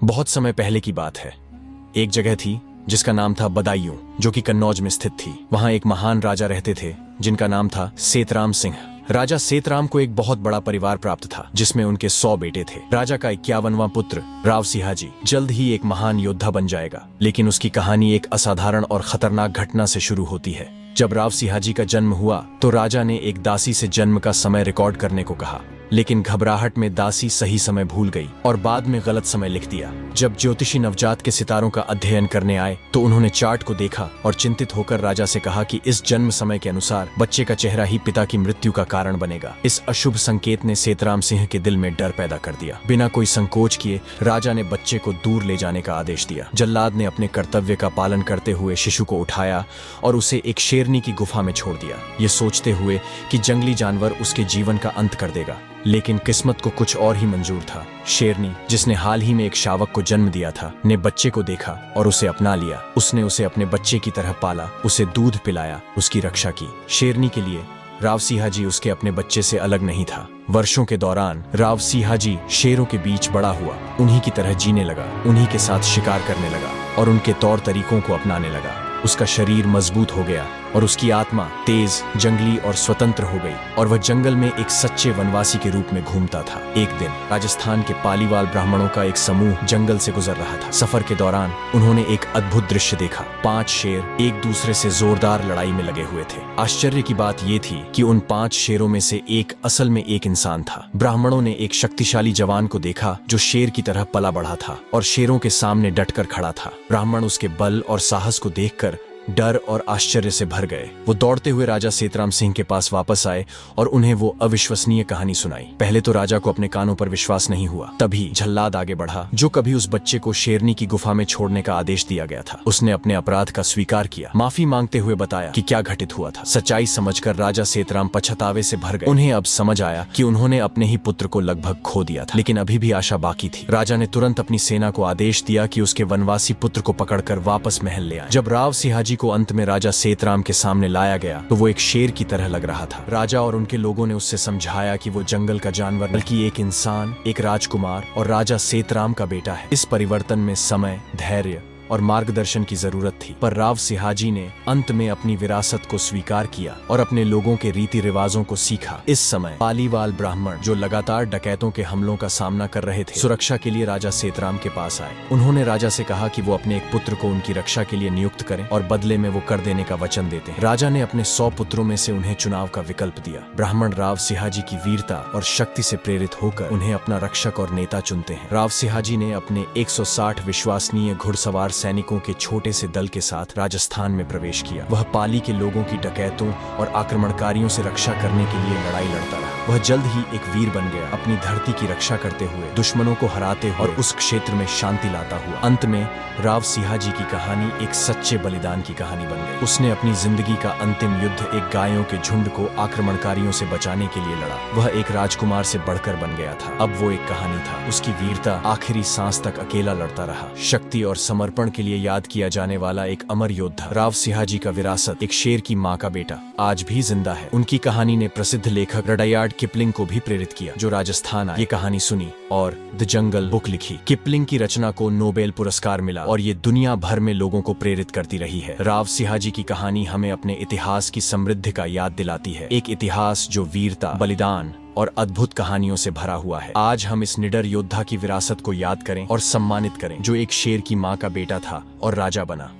बहुत समय पहले की बात है। एक जगह थी जिसका नाम था बदायूं, जो कि कन्नौज में स्थित थी। वहां एक महान राजा रहते थे जिनका नाम था सेतराम सिंह। राजा सेतराम को एक बहुत बड़ा परिवार प्राप्त था जिसमें उनके 100 बेटे थे। राजा का 51वां पुत्र राव सिंहाजी जल्द ही एक महान योद्धा बन जाएगा, लेकिन उसकी कहानी एक असाधारण और खतरनाक घटना से शुरू होती है। जब राव सिंहाजी का जन्म हुआ तो राजा ने एक दासी से जन्म का समय रिकॉर्ड करने को कहा, लेकिन घबराहट में दासी सही समय भूल गई और बाद में गलत समय लिख दिया। जब ज्योतिषी नवजात के सितारों का अध्ययन करने आए तो उन्होंने चार्ट को देखा और चिंतित होकर राजा से कहा कि इस जन्म समय के अनुसार बच्चे का चेहरा ही पिता की मृत्यु का कारण बनेगा। इस अशुभ संकेत ने सेतराम सिंह के दिल में डर पैदा कर दिया। बिना कोई संकोच किए राजा ने बच्चे को दूर ले जाने का आदेश दिया। जल्लाद ने अपने कर्तव्य का पालन करते हुए शिशु को उठाया और उसे एक शेरनी की गुफा में छोड़ दिया, ये सोचते हुए कि जंगली जानवर उसके जीवन का अंत कर देगा। लेकिन किस्मत को कुछ और ही मंजूर था। शेरनी, जिसने हाल ही में एक शावक को जन्म दिया था, ने बच्चे को देखा और उसे अपना लिया। उसने उसे अपने बच्चे की तरह पाला, उसे दूध पिलाया, उसकी रक्षा की। शेरनी के लिए राव सिंहाजी उसके अपने बच्चे से अलग नहीं था। वर्षों के दौरान राव सिंहाजी शेरों के बीच बड़ा हुआ, उन्हीं की तरह जीने लगा, उन्हीं के साथ शिकार करने लगा और उनके तौर तरीकों को अपनाने लगा। उसका शरीर मजबूत हो गया और उसकी आत्मा तेज, जंगली और स्वतंत्र हो गई और वह जंगल में एक सच्चे वनवासी के रूप में घूमता था। एक दिन राजस्थान के पालीवाल ब्राह्मणों का एक समूह जंगल से गुजर रहा था। सफर के दौरान उन्होंने एक अद्भुत दृश्य देखा। 5 शेर एक दूसरे से जोरदार लड़ाई में लगे हुए थे। आश्चर्य की बात यह थी कि उन 5 शेरों में से एक असल में एक इंसान था। ब्राह्मणों ने एक शक्तिशाली जवान को देखा जो शेर की तरह पला बढ़ा था और शेरों के सामने डटकर खड़ा था। ब्राह्मण उसके बल और साहस को देखकर डर और आश्चर्य से भर गए। वो दौड़ते हुए राजा सेतराम सिंह के पास वापस आए और उन्हें वो अविश्वसनीय कहानी सुनाई। पहले तो राजा को अपने कानों पर विश्वास नहीं हुआ। तभी जल्लाद आगे बढ़ा, जो कभी उस बच्चे को शेरनी की गुफा में छोड़ने का आदेश दिया गया था। उसने अपने अपराध का स्वीकार किया, माफी मांगते हुए बताया कि क्या घटित हुआ था। सच्चाई समझकर राजा सेतराम पछतावे से भर गए। उन्हें अब समझ आया कि उन्होंने अपने ही पुत्र को लगभग खो दिया था, लेकिन अभी भी आशा बाकी थी। राजा ने तुरंत अपनी सेना को आदेश दिया कि उसके वनवासी पुत्र को पकड़कर वापस महल ले आए। जब राव सिंहाजी को अंत में राजा सेतराम के सामने लाया गया तो वो एक शेर की तरह लग रहा था। राजा और उनके लोगों ने उससे समझाया कि वो जंगल का जानवर बल्कि एक इंसान, एक राजकुमार और राजा सेतराम का बेटा है। इस परिवर्तन में समय, धैर्य और मार्गदर्शन की जरूरत थी, पर राव सिंहाजी ने अंत में अपनी विरासत को स्वीकार किया और अपने लोगों के रीति रिवाजों को सीखा। इस समय पालीवाल ब्राह्मण, जो लगातार डकैतों के हमलों का सामना कर रहे थे, सुरक्षा के लिए राजा सेतराम के पास आए। उन्होंने राजा से कहा कि वो अपने एक पुत्र को उनकी रक्षा के लिए नियुक्त करें और बदले में वो कर देने का वचन देते हैं। राजा ने अपने 100 पुत्रों में से उन्हें चुनाव का विकल्प दिया। ब्राह्मण राव सिंहाजी की वीरता और शक्ति से प्रेरित होकर उन्हें अपना रक्षक और नेता चुनते हैं। राव सिंहाजी ने अपने 160 विश्वसनीय घुड़सवार सैनिकों के छोटे से दल के साथ राजस्थान में प्रवेश किया। वह पाली के लोगों की डकैतों और आक्रमणकारियों से रक्षा करने के लिए लड़ाई लड़ता रहा। वह जल्द ही एक वीर बन गया, अपनी धरती की रक्षा करते हुए, दुश्मनों को हराते हुए और उस क्षेत्र में शांति लाता हुआ। अंत में राव सिंहाजी की कहानी एक सच्चे बलिदान की कहानी बन गई। उसने अपनी जिंदगी का अंतिम युद्ध एक गायों के झुंड को आक्रमणकारियों से बचाने के लिए लड़ा। वह एक राजकुमार से बढ़कर बन गया था। अब वो एक कहानी था। उसकी वीरता आखिरी सांस तक अकेला लड़ता रहा। शक्ति और समर्पण के लिए याद किया जाने वाला एक अमर योद्धा। राव सिंहाजी का विरासत, एक शेर की माँ का बेटा, आज भी जिंदा है। उनकी कहानी ने प्रसिद्ध लेखक रडयार्ड किपलिंग को भी प्रेरित किया, जो राजस्थान आए। ये कहानी सुनी और द जंगल बुक लिखी। किपलिंग की रचना को नोबेल पुरस्कार मिला और ये दुनिया भर में लोगों को प्रेरित करती रही है। राव सिंहाजी की कहानी हमें अपने इतिहास की समृद्धि का याद दिलाती है, एक इतिहास जो वीरता, बलिदान और अद्भुत कहानियों से भरा हुआ है। आज हम इस निडर योद्धा की विरासत को याद करें और सम्मानित करें, जो एक शेर की माँ का बेटा था और राजा बना।